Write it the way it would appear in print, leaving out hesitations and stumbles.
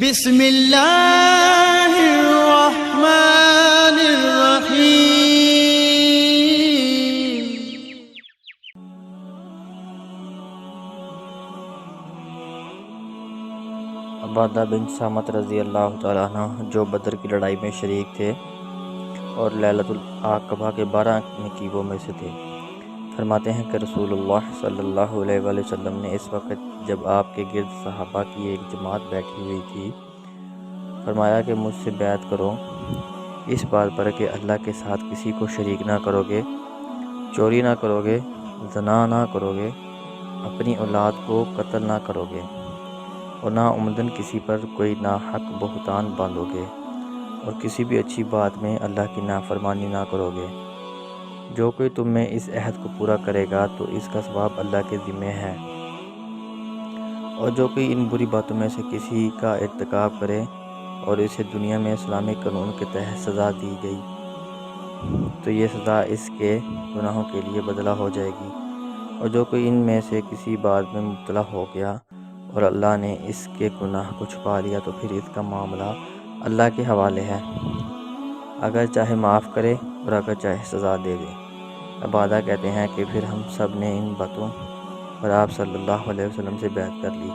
بسم اللہ الرحمن الرحیم۔ عبادہ بن صامت رضی اللہ تعالیٰ عنہ جو بدر کی لڑائی میں شریک تھے اور لیلۃ العقبہ کے 12 نقیبوں میں سے تھے، فرماتے ہیں کہ رسول اللہ صلی اللہ علیہ وآلہ وسلم نے اس وقت جب آپ کے گرد صحابہ کی ایک جماعت بیٹھی ہوئی تھی، فرمایا کہ مجھ سے بیعت کرو اس بات پر کہ اللہ کے ساتھ کسی کو شریک نہ کرو گے، چوری نہ کرو گے، زنا نہ کرو گے، اپنی اولاد کو قتل نہ کرو گے، اور نہ عمدن کسی پر کوئی ناحق بہتان باندھو گے، اور کسی بھی اچھی بات میں اللہ کی نافرمانی نہ کرو گے۔ جو کوئی تم میں اس عہد کو پورا کرے گا تو اس کا ثواب اللہ کے ذمہ ہے، اور جو کوئی ان بری باتوں میں سے کسی کا ارتکاب کرے اور اسے دنیا میں اسلامی قانون کے تحت سزا دی گئی تو یہ سزا اس کے گناہوں کے لیے بدلہ ہو جائے گی، اور جو کوئی ان میں سے کسی بات میں مبتلا ہو گیا اور اللہ نے اس کے گناہ کو چھپا لیا تو پھر اس کا معاملہ اللہ کے حوالے ہے، اگر چاہے معاف کرے اور اگر چاہے سزا دے دے۔ عبادہ کہتے ہیں کہ پھر ہم سب نے ان باتوں پر آپ صلی اللہ علیہ وسلم سے بیعت کر لی۔